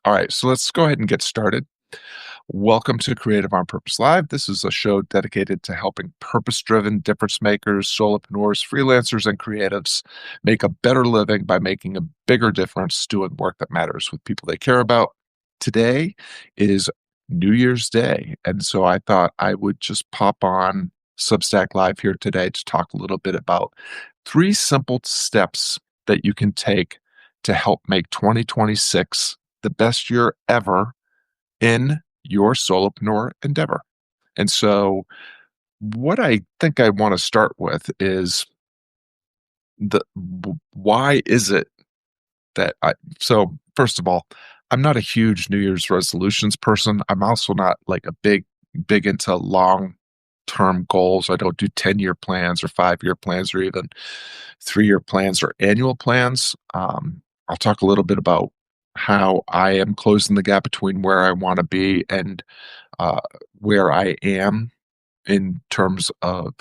All right, so let's go ahead and get started. Welcome to Creative on Purpose Live. This is a show dedicated to helping purpose-driven difference makers, solopreneurs, freelancers, and creatives make a better living by making a bigger difference doing work that matters with people they care about. Today is New Year's Day, and so I thought I would just pop on Substack Live here today to talk a little bit about 3 simple steps that you can take to help make 2026 the best year ever in your solopreneur endeavor. And so, what I think I want to start with is why is it that so first of all, I'm not a huge New Year's resolutions person. I'm also not like a big into long term goals. I don't do 10-year plans or 5-year plans or even 3-year plans or annual plans. I'll talk a little bit about how I am closing the gap between where I want to be and uh, where I am in terms of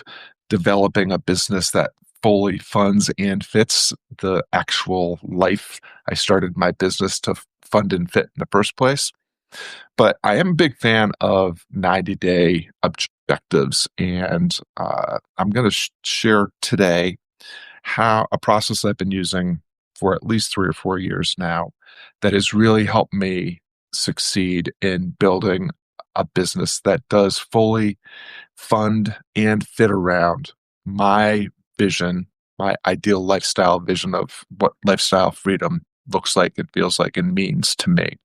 developing a business that fully funds and fits the actual life I started my business to fund and fit in the first place. But I am a big fan of 90-day objectives, and I'm going to share today how a process I've been using for at least 3 or 4 years now that has really helped me succeed in building a business that does fully fund and fit around my vision, my ideal lifestyle vision of what lifestyle freedom looks like and feels like and means to me.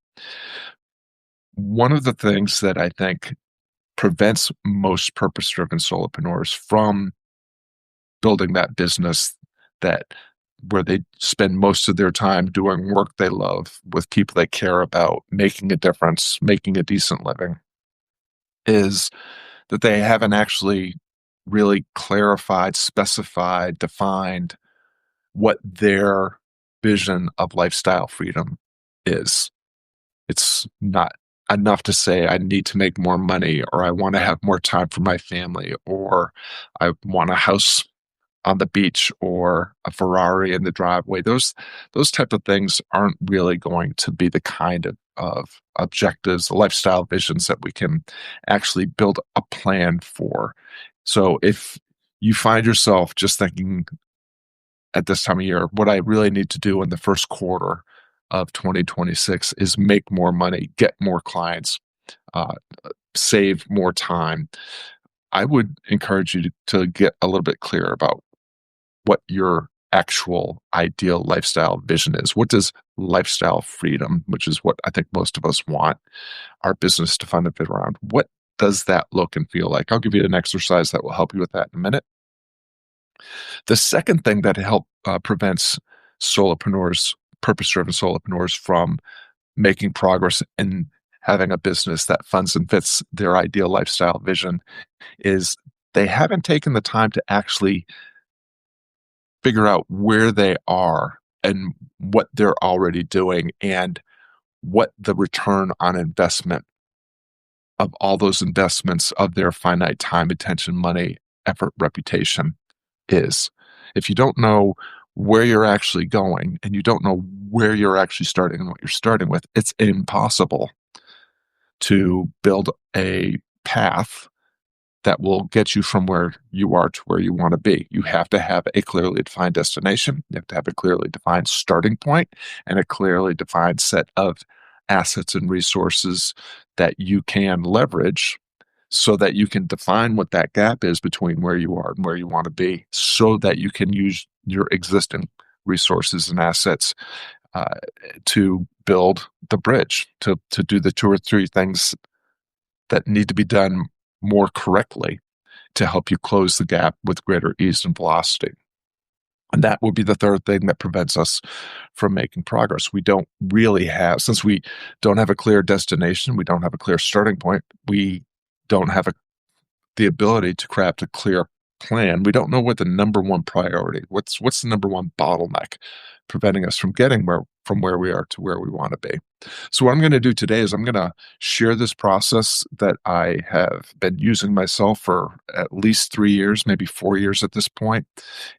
One of the things that I think prevents most purpose-driven solopreneurs from building that business that where they spend most of their time doing work they love with people they care about, making a difference, making a decent living, is that they haven't actually really clarified, specified, defined what their vision of lifestyle freedom is. It's not enough to say I need to make more money, or I want to have more time for my family, or I want a house on the beach or a Ferrari in the driveway. Those type of things aren't really going to be the kind of objectives, lifestyle visions that we can actually build a plan for. So if you find yourself just thinking at this time of year, what I really need to do in the first quarter of 2026 is make more money, get more clients, uh, save more time, I would encourage you to get a little bit clearer about what your actual ideal lifestyle vision is. What does lifestyle freedom, which is what I think most of us want our business to fund and fit around, what does that look and feel like? I'll give you an exercise that will help you with that in a minute. The second thing that prevents solopreneurs, purpose-driven solopreneurs, from making progress and having a business that funds and fits their ideal lifestyle vision is they haven't taken the time to actually figure out where they are and what they're already doing and what the return on investment of all those investments of their finite time, attention, money, effort, reputation is. If you don't know where you're actually going and you don't know where you're actually starting and what you're starting with, it's impossible to build a path that will get you from where you are to where you want to be. You have to have a clearly defined destination. You have to have a clearly defined starting point and a clearly defined set of assets and resources that you can leverage so that you can define what that gap is between where you are and where you want to be so that you can use your existing resources and assets to build the bridge, to do the 2 or 3 things that need to be done more correctly to help you close the gap with greater ease and velocity. And that would be the third thing that prevents us from making progress. We don't really have, since we don't have a clear destination, we don't have a clear starting point, we don't have the ability to craft a clear plan. We don't know what the number one priority, what's the number one bottleneck preventing us from getting from where we are to where we want to be. So what I'm going to do today is I'm going to share this process that I have been using myself for at least 3 years, maybe 4 years at this point.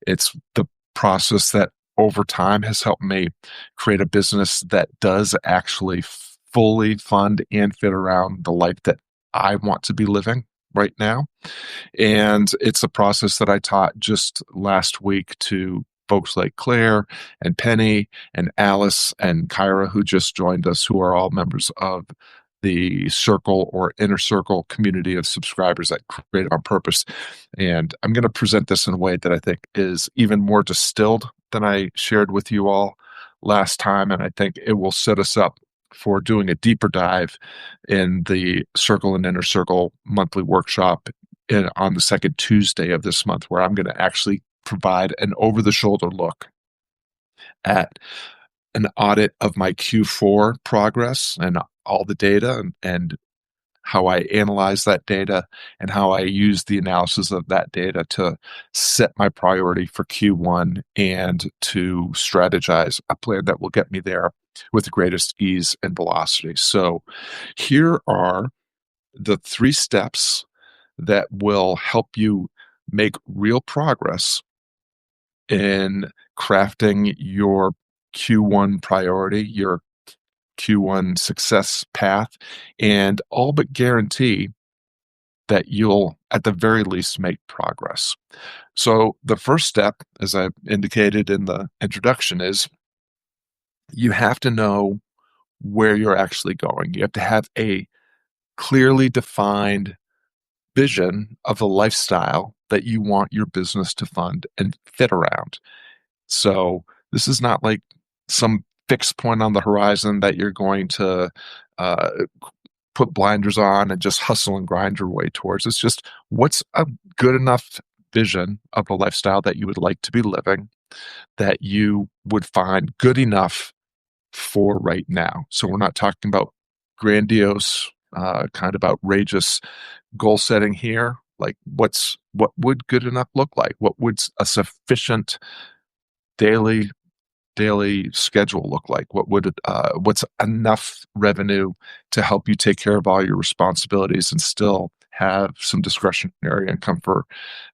It's the process that over time has helped me create a business that does actually fully fund and fit around the life that I want to be living right now. And it's a process that I taught just last week to folks like Claire and Penny and Alice and Kyra, who just joined us, who are all members of the circle or inner circle community of subscribers that create on purpose. And I'm going to present this in a way that I think is even more distilled than I shared with you all last time. And I think it will set us up for doing a deeper dive in the Circle and Inner Circle monthly workshop on the second Tuesday of this month, where I'm going to actually provide an over-the-shoulder look at an audit of my Q4 progress and all the data and how I analyze that data and how I use the analysis of that data to set my priority for Q1 and to strategize a plan that will get me there with the greatest ease and velocity. So here are the 3 steps that will help you make real progress in crafting your Q1 priority, your Q1 success path, and all but guarantee that you'll, at the very least, make progress. So the first step, as I indicated in the introduction, is you have to know where you're actually going. You have to have a clearly defined vision of the lifestyle that you want your business to fund and fit around. So this is not like some fixed point on the horizon that you're going to uh, put blinders on and just hustle and grind your way towards. It's just, what's a good enough vision of the lifestyle that you would like to be living that you would find good enough for right now. So we're not talking about grandiose, kind of outrageous goal setting here. Like what would good enough look like? What would a sufficient daily schedule look like? What would what's enough revenue to help you take care of all your responsibilities and still have some discretionary income for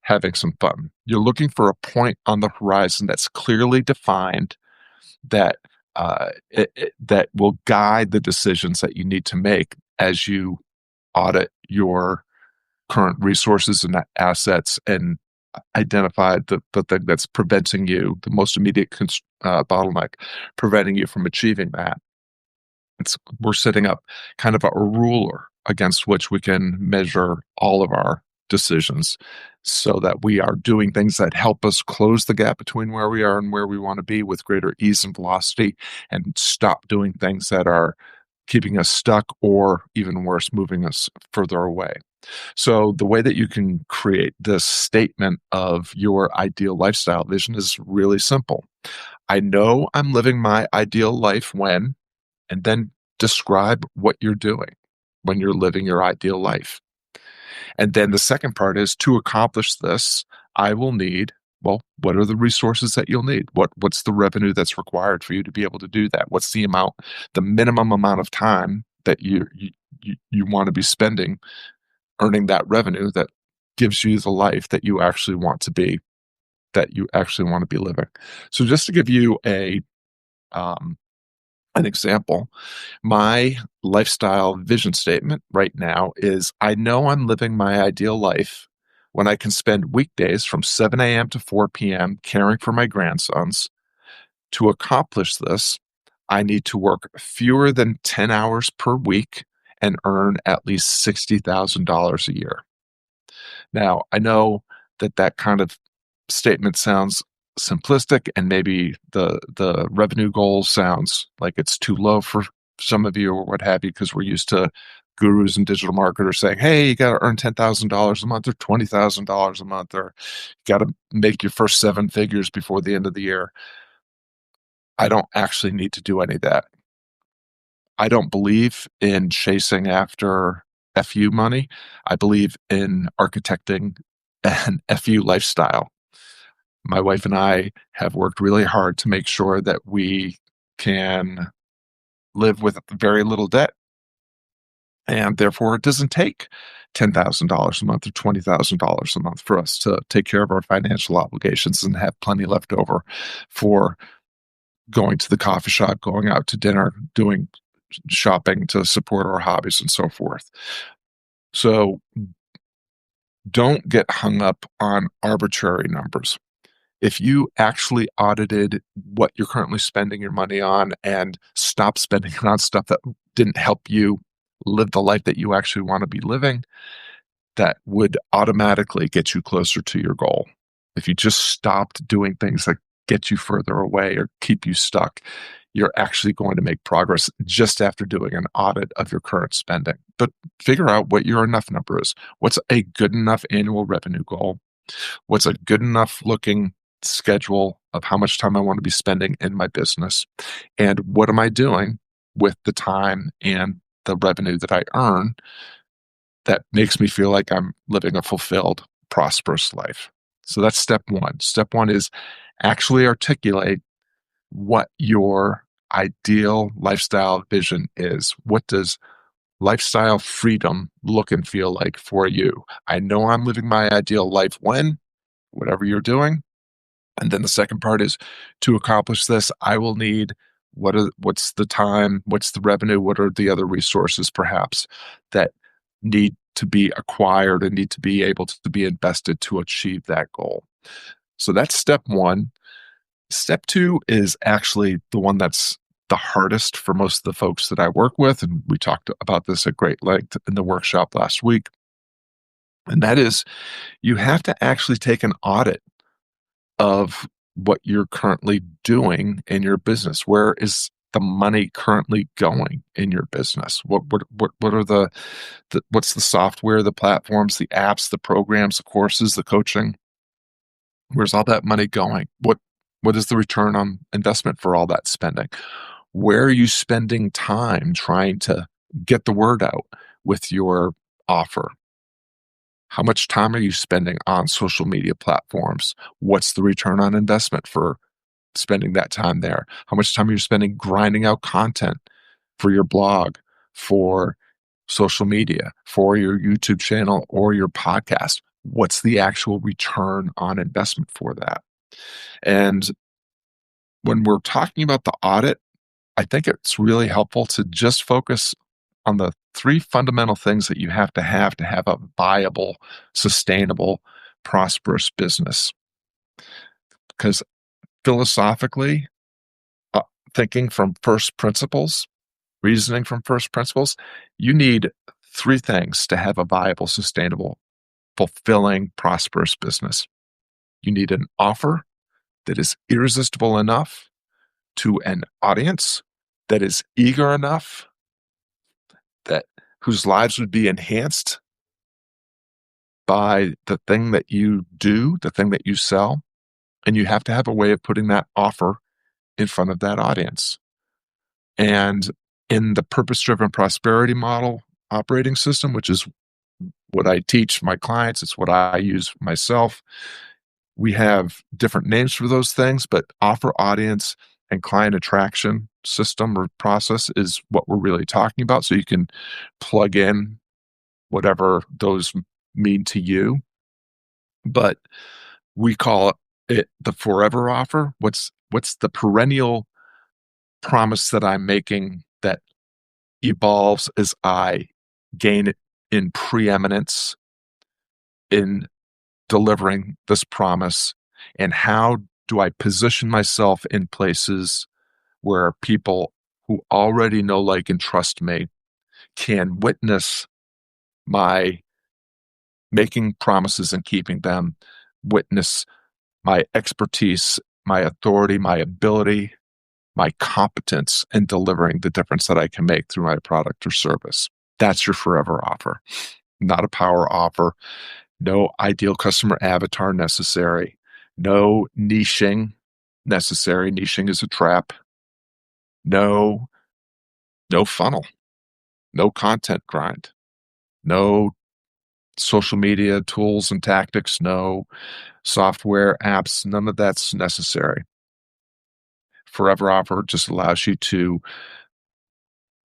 having some fun? You're looking for a point on the horizon that's clearly defined, that that will guide the decisions that you need to make as you audit your current resources and assets and identify the thing that's preventing you, the most immediate bottleneck, preventing you from achieving that. We're setting up kind of a ruler against which we can measure all of our decisions so that we are doing things that help us close the gap between where we are and where we want to be with greater ease and velocity, and stop doing things that are keeping us stuck or, even worse, moving us further away. So the way that you can create this statement of your ideal lifestyle vision is really simple. I know I'm living my ideal life when, and then describe what you're doing when you're living your ideal life. And then the second part is, to accomplish this, I will need, well, what are the resources that you'll need? What's the revenue that's required for you to be able to do that? What's the minimum amount of time that you want to be spending earning that revenue that gives you the life that you actually want to be, living? So just to give you an example, my lifestyle vision statement right now is, I know I'm living my ideal life when I can spend weekdays from 7 a.m. to 4 p.m. caring for my grandsons. To accomplish this, I need to work fewer than 10 hours per week and earn at least $60,000 a year. Now, I know that kind of statement sounds simplistic, and maybe the revenue goal sounds like it's too low for some of you or what have you, because we're used to gurus and digital marketers saying, hey, you got to earn $10,000 a month or $20,000 a month, or you got to make your first 7 figures before the end of the year. I don't actually need to do any of that. I don't believe in chasing after FU money. I believe in architecting an FU lifestyle. My wife and I have worked really hard to make sure that we can live with very little debt. And therefore, it doesn't take $10,000 a month or $20,000 a month for us to take care of our financial obligations and have plenty left over for going to the coffee shop, going out to dinner, doing shopping to support our hobbies and so forth. So don't get hung up on arbitrary numbers. If you actually audited what you're currently spending your money on and stop spending it on stuff that didn't help you live the life that you actually want to be living, that would automatically get you closer to your goal. If you just stopped doing things that get you further away or keep you stuck, you're actually going to make progress just after doing an audit of your current spending. But figure out what your enough number is. What's a good enough annual revenue goal? What's a good enough looking schedule of how much time I want to be spending in my business? And what am I doing with the time and the revenue that I earn that makes me feel like I'm living a fulfilled, prosperous life? So that's step one. Step one is actually articulate what your ideal lifestyle vision is. What does lifestyle freedom look and feel like for you? I know I'm living my ideal life when, whatever you're doing. And then the second part is, to accomplish this, I will need what's the time, what's the revenue, what are the other resources perhaps that need to be acquired and need to be able to be invested to achieve that goal. So that's step one. Step two is actually the one that's the hardest for most of the folks that I work with. And we talked about this at great length in the workshop last week. And that is, you have to actually take an audit of what you're currently doing in your business. Where is the money currently going in your business? What are what's the software, the platforms, the apps, the programs, the courses, the coaching? Where's all that money going? What is the return on investment for all that spending? Where are you spending time trying to get the word out with your offer? How much time are you spending on social media platforms? What's the return on investment for spending that time there? How much time are you spending grinding out content for your blog, for social media, for your YouTube channel or your podcast? What's the actual return on investment for that? And when we're talking about the audit, I think it's really helpful to just focus on the three fundamental things that you have to have a viable, sustainable, prosperous business. Because philosophically, thinking from first principles, reasoning from first principles, you need three things to have a viable, sustainable, fulfilling, prosperous business. You need an offer that is irresistible enough to an audience that is eager enough that whose lives would be enhanced by the thing that you do, the thing that you sell. And you have to have a way of putting that offer in front of that audience. And in the purpose-driven prosperity model operating system, which is what I teach my clients, it's what I use myself, we have different names for those things, but offer, audience, and client attraction system or process is what we're really talking about. So you can plug in whatever those mean to you. But we call it the forever offer. What's the perennial promise that I'm making that evolves as I gain in preeminence in delivering this promise? And how do I position myself in places where people who already know, like, and trust me can witness my making promises and keeping them, witness my expertise, my authority, my ability, my competence in delivering the difference that I can make through my product or service? That's your forever offer, not a power offer. No ideal customer avatar necessary. No niching necessary. Niching is a trap. No funnel. No content grind. No social media tools and tactics. No software apps. None of that's necessary. Forever offer just allows you to,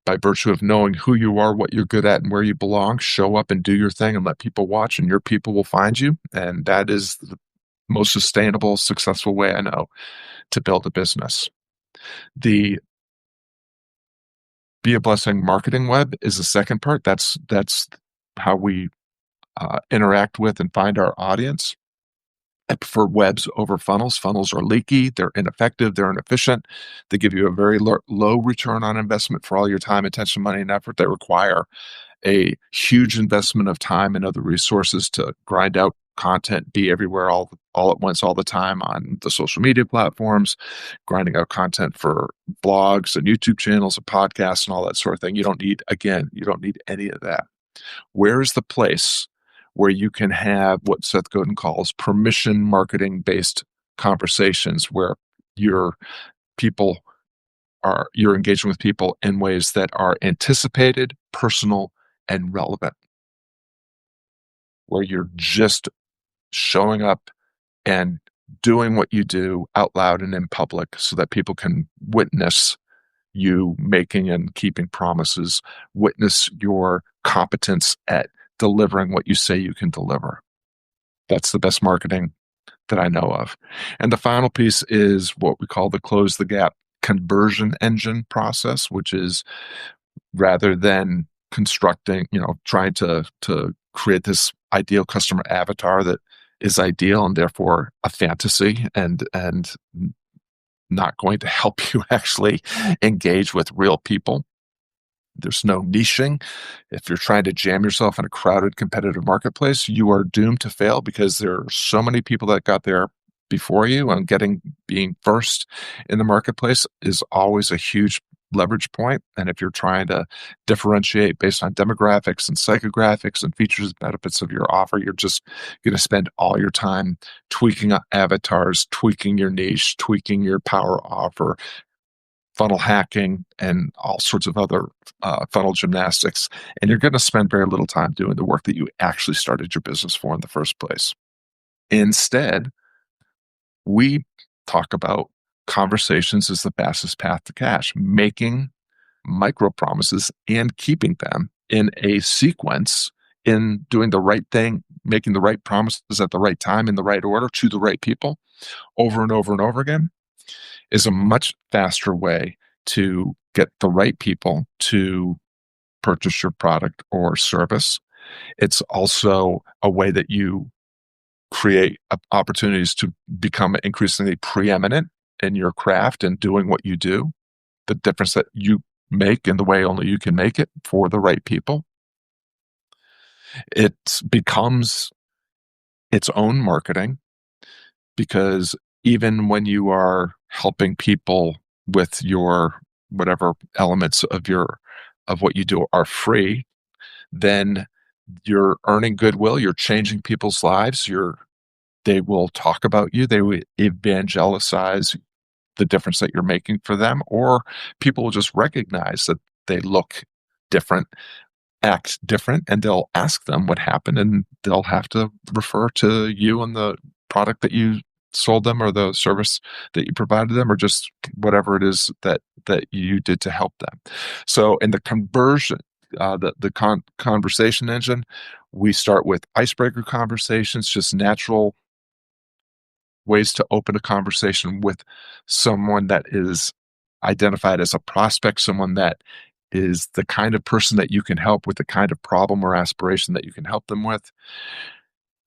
by virtue of knowing who you are, what you're good at, and where you belong, show up and do your thing and let people watch, and your people will find you. And that is the most sustainable, successful way I know to build a business. The Be a Blessing marketing web is the second part. That's how we interact with and find our audience. I prefer webs over funnels. Funnels are leaky, they're ineffective, they're inefficient. They give you a very low return on investment for all your time, attention, money, and effort. They require a huge investment of time and other resources to grind out content, be everywhere all at once, all the time on the social media platforms, grinding out content for blogs and YouTube channels and podcasts and all that sort of thing. You don't need any of that. Where is the place where you can have what Seth Godin calls permission marketing based conversations, where your people you're engaging with people in ways that are anticipated, personal, and relevant, where you're just showing up and doing what you do out loud and in public so that people can witness you making and keeping promises, witness your competence at delivering what you say you can deliver. That's the best marketing that I know of. And the final piece is what we call the close the gap conversion engine process, which is, rather than constructing, trying to create this ideal customer avatar that is ideal and therefore a fantasy and not going to help you actually engage with real people. There's no niching. If you're trying to jam yourself in a crowded competitive marketplace, you are doomed to fail, because there are so many people that got there before you, and being first in the marketplace is always a huge leverage point. And if you're trying to differentiate based on demographics and psychographics and features and benefits of your offer, you're just going to spend all your time tweaking avatars, tweaking your niche, tweaking your power offer, funnel hacking, and all sorts of other funnel gymnastics. And you're going to spend very little time doing the work that you actually started your business for in the first place. Instead, we talk about conversations as the fastest path to cash, making micro promises and keeping them in a sequence, in doing the right thing, making the right promises at the right time in the right order to the right people over and over and over again, is a much faster way to get the right people to purchase your product or service. It's also a way that you create opportunities to become increasingly preeminent in your craft and doing what you do, the difference that you make in the way only you can make it for the right people. It becomes its own marketing, because even when you are helping people with your whatever elements of what you do are free, then you're earning goodwill, you're changing people's lives, they will talk about you, they will evangelize the difference that you're making for them, or people will just recognize that they look different, act different, and they'll ask them what happened, and they'll have to refer to you and the product that you sold them, or the service that you provided them, or just whatever it is that you did to help them. So in the conversion, the conversation engine, we start with icebreaker conversations, just natural ways to open a conversation with someone that is identified as a prospect, someone that is the kind of person that you can help with the kind of problem or aspiration that you can help them with.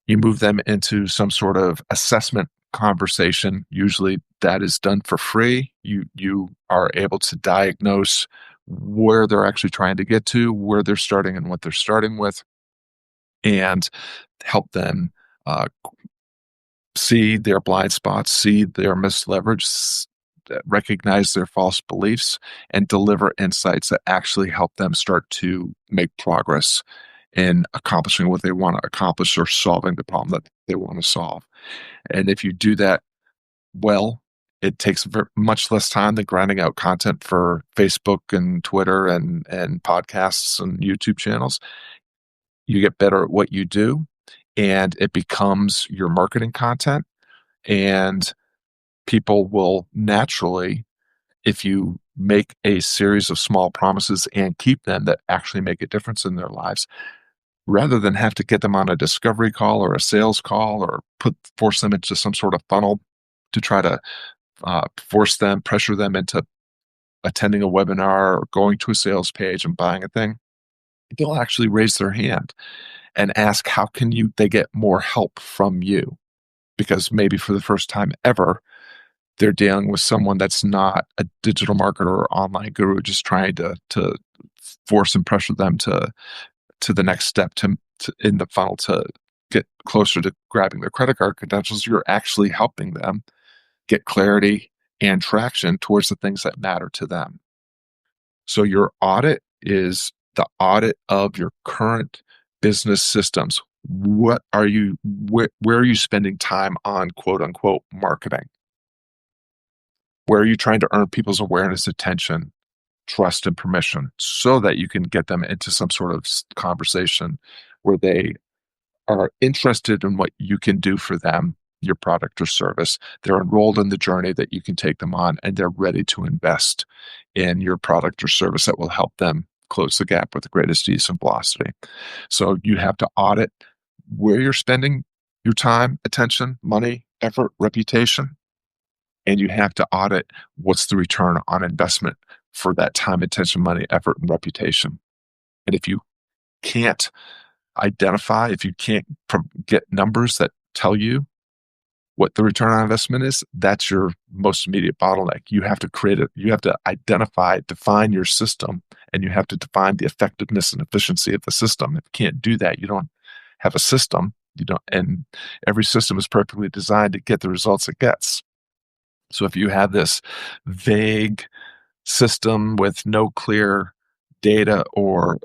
You move them into some sort of assessment conversation. Usually that is done for free. You are able to diagnose where they're actually trying to get to, where they're starting and what they're starting with, and help them see their blind spots, see their missed leverage, recognize their false beliefs, and deliver insights that actually help them start to make progress in accomplishing what they want to accomplish, or solving the problem that they want to solve. And if you do that well, it takes much less time than grinding out content for Facebook and Twitter and podcasts and YouTube channels. You get better at what you do, and it becomes your marketing content. And people will naturally, if you make a series of small promises and keep them that actually make a difference in their lives, rather than have to get them on a discovery call or a sales call, or force them into some sort of funnel to try to pressure them into attending a webinar or going to a sales page and buying a thing, they'll actually raise their hand and ask how can they get more help from you, because maybe for the first time ever they're dealing with someone that's not a digital marketer or online guru, just trying to force and pressure them to the next step to in the funnel to get closer to grabbing their credit card credentials. You're actually helping them get clarity and traction towards the things that matter to them. So your audit is the audit of your current business systems. Where are you spending time on quote unquote marketing? Where are you trying to earn people's awareness, attention, trust, and permission so that you can get them into some sort of conversation where they are interested in what you can do for them, your product or service. They're enrolled in the journey that you can take them on, and they're ready to invest in your product or service that will help them close the gap with the greatest ease and velocity. So you have to audit where you're spending your time, attention, money, effort, reputation, and you have to audit what's the return on investment for that time, attention, money, effort, and reputation. And if you can't identify, if you can't get numbers that tell you what the return on investment is, that's your most immediate bottleneck. You have to create it. You have to identify, define your system, and you have to define the effectiveness and efficiency of the system. If you can't do that, you don't have a system. You don't, and every system is perfectly designed to get the results it gets. So if you have this vague system with no clear data or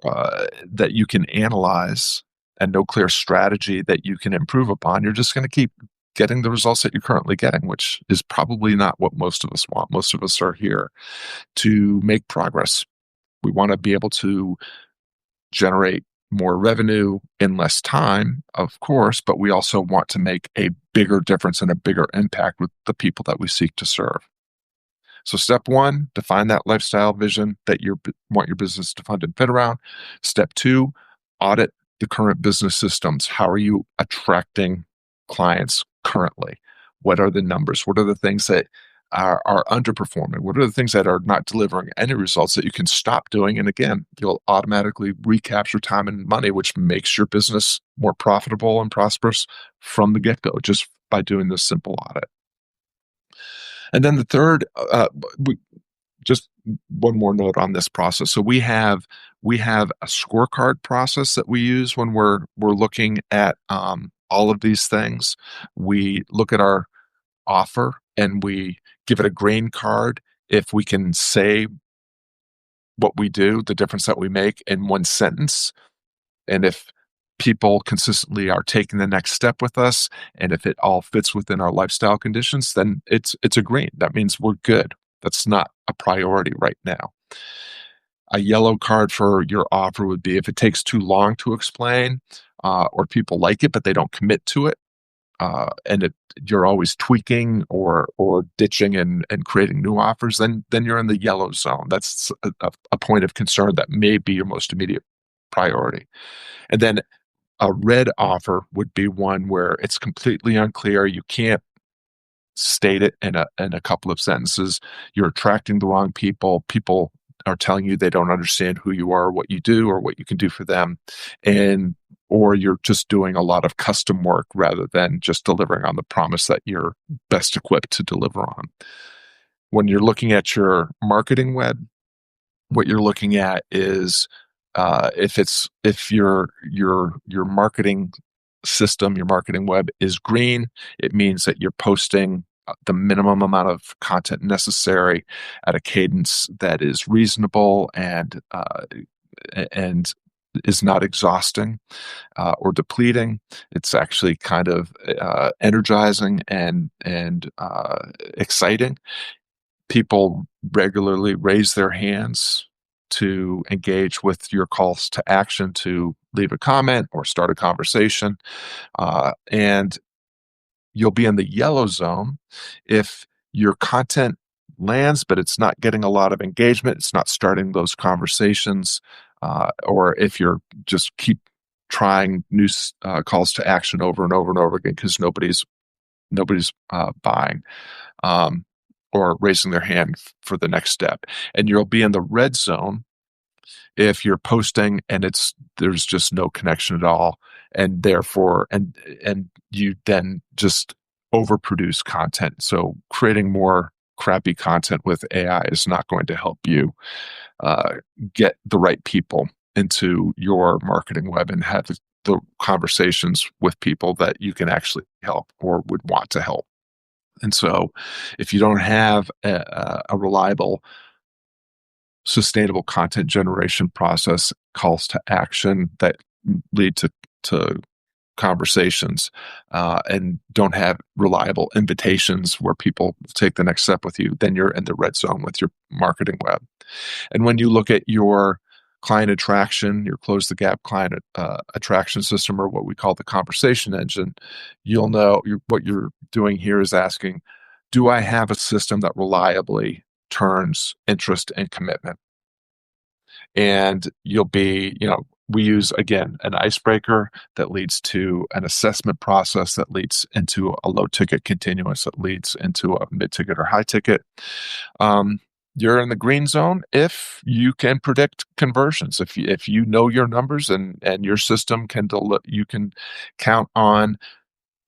that you can analyze and no clear strategy that you can improve upon, you're just going to keep getting the results that you're currently getting, which is probably not what most of us want. Most of us are here to make progress. We want to be able to generate more revenue in less time, of course, but we also want to make a bigger difference and a bigger impact with the people that we seek to serve. So step one, define that lifestyle vision that you want your business to fund and fit around. Step two, audit the current business systems. How are you attracting clients currently? What are the numbers? What are the things that are underperforming? What are the things that are not delivering any results that you can stop doing? And again, you'll automatically recapture time and money, which makes your business more profitable and prosperous from the get-go, just by doing this simple audit. And then the third, just one more note on this process. So we have a scorecard process that we use when we're looking at all of these things. We look at our offer and we give it a green card if we can say what we do, the difference that we make in one sentence. And if people consistently are taking the next step with us, and if it all fits within our lifestyle conditions, then it's a green. That means we're good. That's not a priority right now. A yellow card for your offer would be if it takes too long to explain, or people like it but they don't commit to it, and you're always tweaking or ditching and creating new offers, then you're in the yellow zone. That's a point of concern that may be your most immediate priority. And then a red offer would be one where it's completely unclear. You can't state it in a couple of sentences. You're attracting the wrong people. People are telling you they don't understand who you are, what you do, or what you can do for them, or you're just doing a lot of custom work rather than just delivering on the promise that you're best equipped to deliver on. When you're looking at your marketing web, what you're looking at is if your marketing system, your marketing web is green, it means that you're posting the minimum amount of content necessary at a cadence that is reasonable and is not exhausting or depleting. It's actually kind of energizing and exciting. People regularly raise their hands to engage with your calls to action, to leave a comment or start a conversation. And you'll be in the yellow zone if your content lands, but it's not getting a lot of engagement. It's not starting those conversations. Or if you're just keep trying new calls to action over and over and over again because nobody's buying. or raising their hand for the next step. And you'll be in the red zone if you're posting and there's just no connection at all, and therefore and you then just overproduce content. So creating more crappy content with AI is not going to help you uh, get the right people into your marketing web and have the conversations with people that you can actually help or would want to help. And so if you don't have a reliable, sustainable content generation process, calls to action that lead to conversations, and don't have reliable invitations where people take the next step with you, then you're in the red zone with your marketing web. And when you look at your client attraction, your close the gap client attraction system, or what we call the conversation engine, you'll know what you're doing here is asking, do I have a system that reliably turns interest and commitment? And you'll be, we use, again, an icebreaker that leads to an assessment process that leads into a low ticket continuous that leads into a mid ticket or high ticket. You're in the green zone if you can predict conversions. If you know your numbers and your system you can count on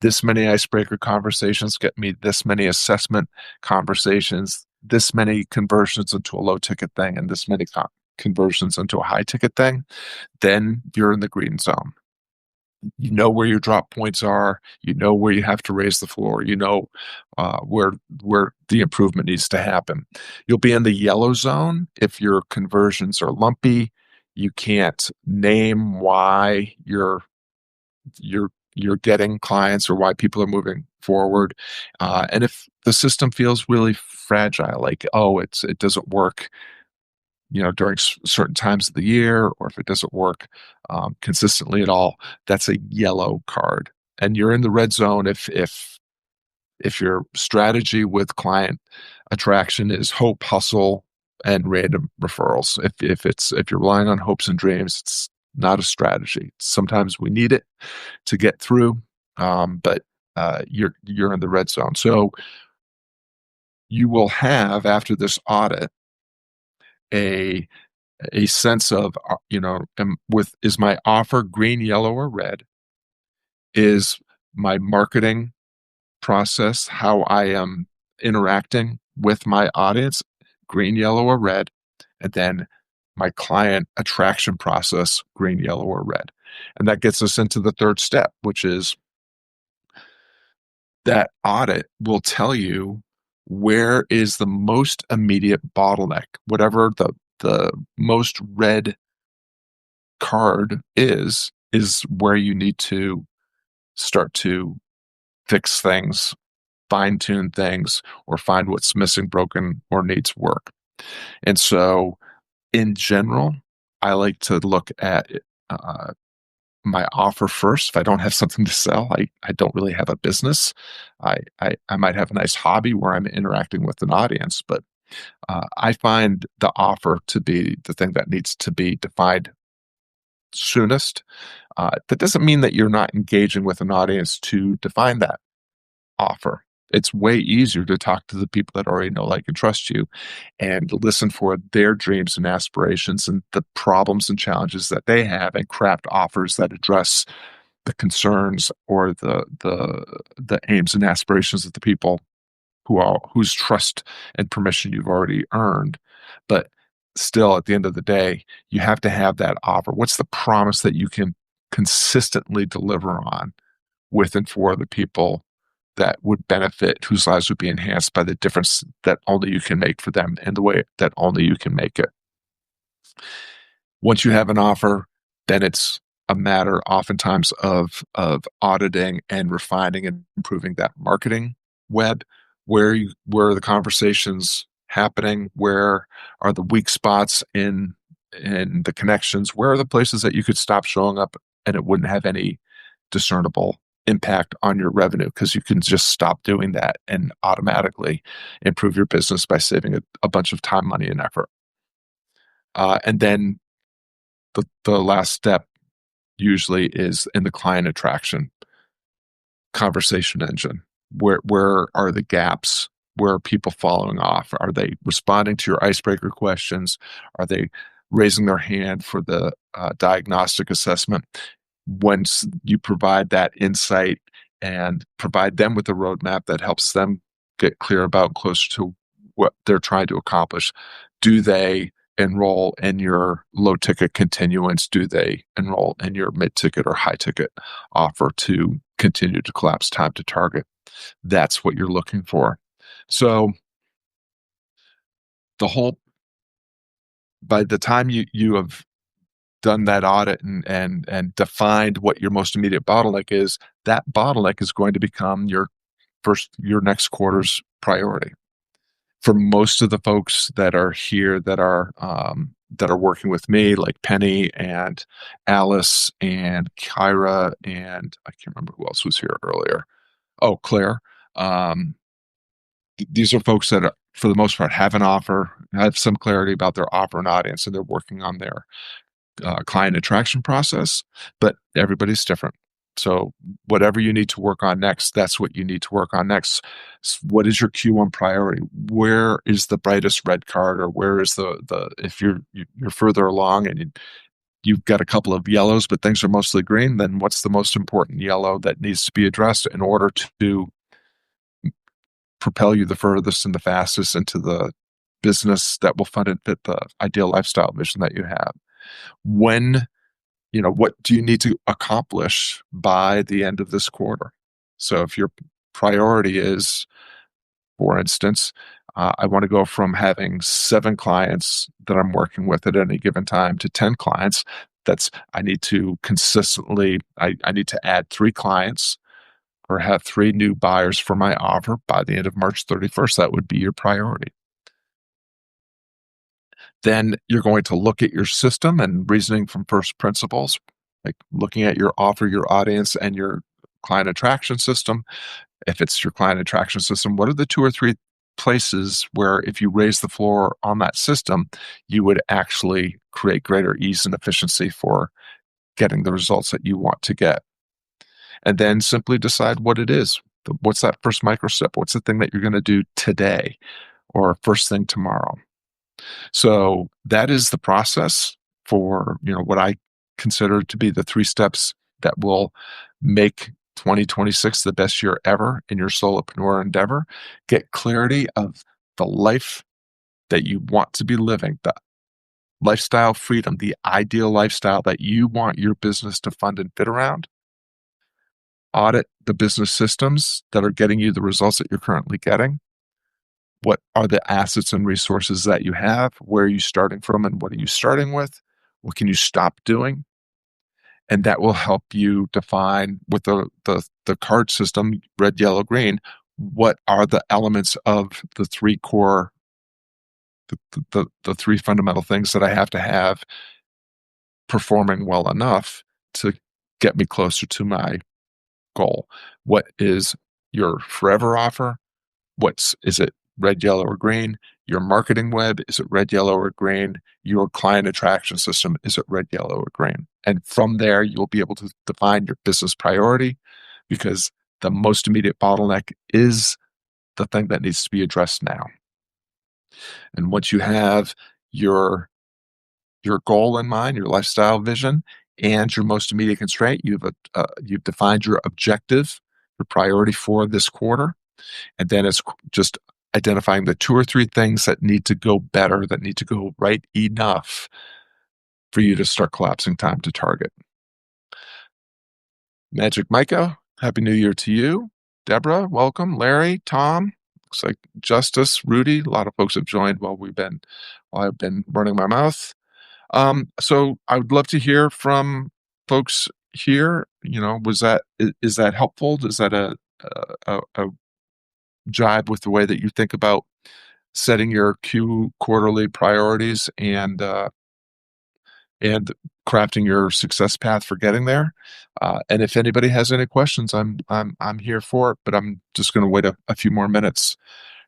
this many icebreaker conversations, get me this many assessment conversations, this many conversions into a low ticket thing, and this many conversions into a high ticket thing, then you're in the green zone. You know where your drop points are. You know where you have to raise the floor. You know where the improvement needs to happen. You'll be in the yellow zone if your conversions are lumpy. You can't name why you're getting clients or why people are moving forward. And if the system feels really fragile, like, it doesn't work, during certain times of the year, or if it doesn't work consistently at all, that's a yellow card. And you're in the red zone if your strategy with client attraction is hope, hustle, and random referrals. If you're relying on hopes and dreams, it's not a strategy. Sometimes we need it to get through, but you're in the red zone. So you will have, after this audit, a sense of, is my offer green, yellow, or red? Is my marketing process, how I am interacting with my audience, green, yellow, or red? And then my client attraction process, green, yellow, or red? And that gets us into the third step, which is that audit will tell you where is the most immediate bottleneck, whatever the most red card is where you need to start to fix things, fine tune things, or find what's missing, broken, or needs work. And so in general, I like to look at my offer first. If I don't have something to sell, I don't really have a business. I might have a nice hobby where I'm interacting with an audience, but I find the offer to be the thing that needs to be defined soonest. That doesn't mean that you're not engaging with an audience to define that offer. It's way easier to talk to the people that already know, like, and trust you, and listen for their dreams and aspirations and the problems and challenges that they have, and craft offers that address the concerns or the aims and aspirations of the people whose trust and permission you've already earned. But still, at the end of the day, you have to have that offer. What's the promise that you can consistently deliver on with and for the people that would benefit, whose lives would be enhanced by the difference that only you can make for them in the way that only you can make it? Once you have an offer, then it's a matter oftentimes of auditing and refining and improving that marketing web. Where are the conversations happening? Where are the weak spots in the connections? Where are the places that you could stop showing up and it wouldn't have any discernible impact on your revenue, because you can just stop doing that and automatically improve your business by saving a bunch of time, money, and effort. And then the last step usually is in the client attraction conversation engine. Where are the gaps? Where are people following off? Are they responding to your icebreaker questions? Are they raising their hand for the diagnostic assessment? Once you provide that insight and provide them with a roadmap that helps them get clear about closer to what they're trying to accomplish, do they enroll in your low ticket continuance? Do they enroll in your mid ticket or high ticket offer to continue to collapse time to target? That's what you're looking for. So the whole by the time you have done that audit and defined what your most immediate bottleneck is, that bottleneck is going to become your next quarter's priority. For most of the folks that are here that are working with me, like Penny and Alice and Kyra, and I can't remember who else was here earlier. Oh, Claire. These are folks that, for the most part, have an offer, have some clarity about their offer and audience, and they're working on their client attraction process, but everybody's different. So whatever you need to work on next, that's what you need to work on next. What is your Q1 priority? Where is the brightest red card, or where is the if you're further along and you've got a couple of yellows, but things are mostly green, then what's the most important yellow that needs to be addressed in order to propel you the furthest and the fastest into the business that will fund and fit the ideal lifestyle vision that you have? What do you need to accomplish by the end of this quarter? So if your priority is, for instance, I want to go from having 7 clients that I'm working with at any given time to 10 clients. I need to consistently, I need to add 3 clients or have 3 new buyers for my offer by the end of March 31st. That would be your priority. Then you're going to look at your system and reasoning from first principles, like looking at your offer, your audience, and your client attraction system. If it's your client attraction system, what are the 2 or 3 places where if you raise the floor on that system, you would actually create greater ease and efficiency for getting the results that you want to get? And then simply decide what it is. What's that first micro step? What's the thing that you're going to do today or first thing tomorrow? So that is the process for, what I consider to be the 3 steps that will make 2026 the best year ever in your solopreneur endeavor. Get clarity of the life that you want to be living, the lifestyle freedom, the ideal lifestyle that you want your business to fund and fit around. Audit the business systems that are getting you the results that you're currently getting. What are the assets and resources that you have? Where are you starting from and what are you starting with? What can you stop doing? And that will help you define with the card system, red, yellow, green, what are the elements of the 3 core, the 3 fundamental things that I have to have performing well enough to get me closer to my goal. What is your forever offer? Is it red, yellow, or green? Your marketing web, is it red, yellow, or green? Your client attraction system, is it red, yellow, or green? And from there, you'll be able to define your business priority, because the most immediate bottleneck is the thing that needs to be addressed now. And once you have your goal in mind, your lifestyle vision, and your most immediate constraint, you've defined your objective, your priority for this quarter, and then it's just identifying the 2 or 3 things that need to go better, that need to go right enough for you to start collapsing time to target. Magic Micah, Happy New Year to you. Deborah, welcome. Larry, Tom, looks like Justice, Rudy, a lot of folks have joined while I've been running my mouth. So I would love to hear from folks here. Is that helpful? Is that a jibe with the way that you think about setting your quarterly priorities and crafting your success path for getting there? And if anybody has any questions, I'm here for it. But I'm just going to wait a few more minutes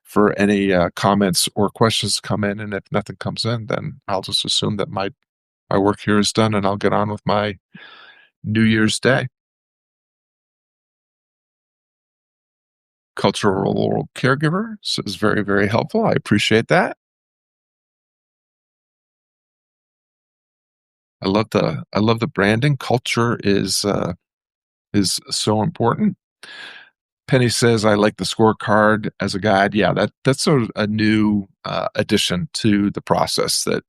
for any comments or questions to come in. And if nothing comes in, then I'll just assume that my work here is done, and I'll get on with my New Year's Day. Cultural caregiver is very, very helpful. I appreciate that. I love the branding. Culture is so important. Penny says, "I like the scorecard as a guide." Yeah, that's a new addition to the process that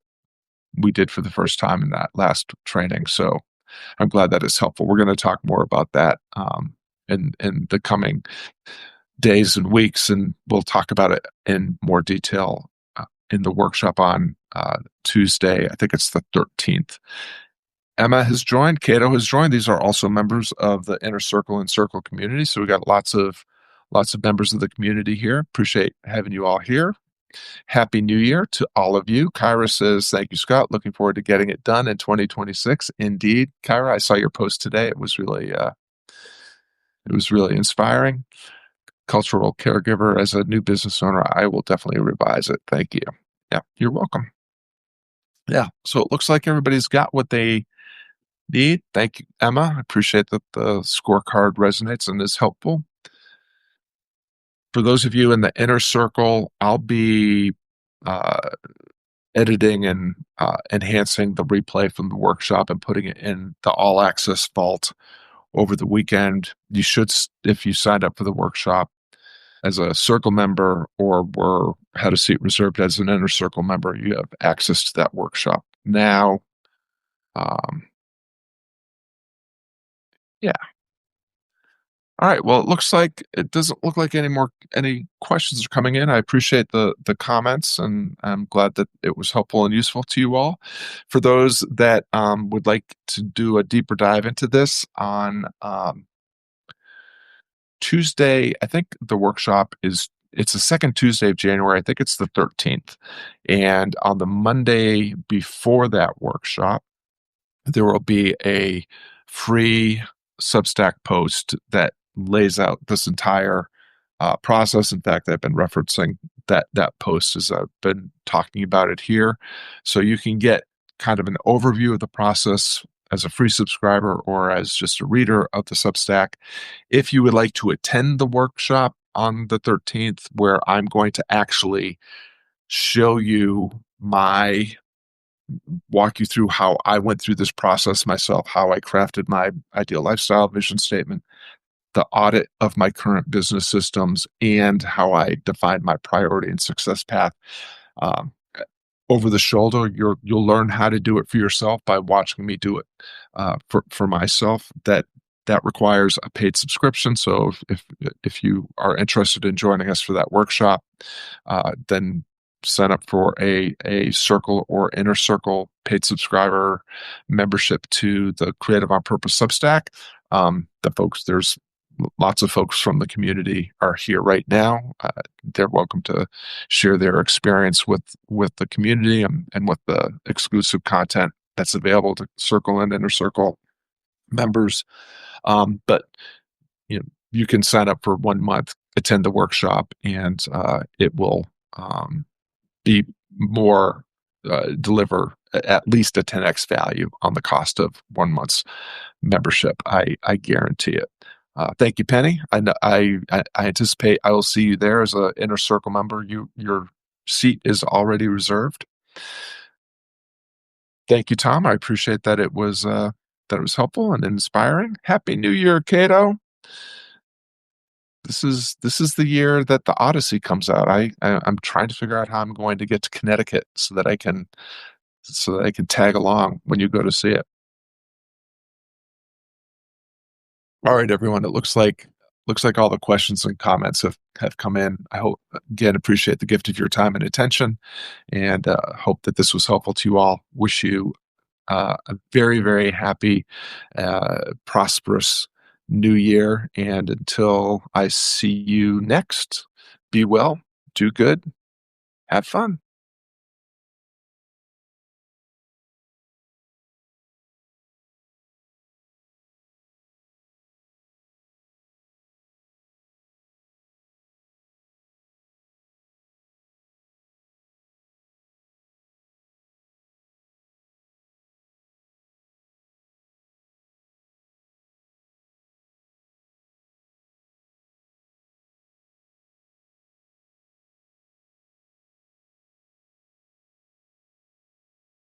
we did for the first time in that last training. So I'm glad that is helpful. We're going to talk more about that in the coming days and weeks, and we'll talk about it in more detail in the workshop on Tuesday. I think it's the 13th. Emma has joined. Cato has joined. These are also members of the Inner Circle and Circle community. So we got lots of members of the community here. Appreciate having you all here. Happy New Year to all of you. Kyra says, "Thank you, Scott. Looking forward to getting it done in 2026." Indeed, Kyra, I saw your post today. It was really inspiring. Cultural caregiver, as a new business owner, I will definitely revise it. Thank you. Yeah, you're welcome. Yeah, so it looks like everybody's got what they need. Thank you, Emma. I appreciate that the scorecard resonates and is helpful. For those of you in the inner circle, I'll be editing and enhancing the replay from the workshop and putting it in the all access vault over the weekend. You should, if you signed up for the workshop as a circle member or had a seat reserved as an inner circle member, you have access to that workshop now. Yeah. All right. Well, it doesn't look like any questions are coming in. I appreciate the comments, and I'm glad that it was helpful and useful to you all. For those that would like to do a deeper dive into this on Tuesday, I think the workshop it's the second Tuesday of January. I think it's the 13th. And on the Monday before that workshop, there will be a free Substack post that lays out this entire process. In fact, I've been referencing that post as I've been talking about it here. So you can get kind of an overview of the process as a free subscriber or as just a reader of the Substack. If you would like to attend the workshop on the 13th, where I'm going to actually show you walk you through how I went through this process myself, how I crafted my ideal lifestyle vision statement, the audit of my current business systems, and how I defined my priority and success path. Over the shoulder, you'll learn how to do it for yourself by watching me do it for myself. That requires a paid subscription. So if you are interested in joining us for that workshop, then sign up for a Circle or Inner Circle paid subscriber membership to the Creative on Purpose Substack. There's lots of folks from the community are here right now. They're welcome to share their experience with the community and with the exclusive content that's available to Circle and Inner Circle members. But you can sign up for 1 month, attend the workshop, and it will be more deliver at least a 10x value on the cost of 1 month's membership. I guarantee it. Thank you, Penny. I anticipate I will see you there as an Inner Circle member. Your seat is already reserved. Thank you, Tom. I appreciate that it was helpful and inspiring. Happy New Year, Cato. This is the year that the Odyssey comes out. I'm trying to figure out how I'm going to get to Connecticut so that I can tag along when you go to see it. All right, everyone. It looks like all the questions and comments have come in. I appreciate the gift of your time and attention, and hope that this was helpful to you all. Wish you a very, very happy, prosperous New Year. And until I see you next, be well, do good, have fun.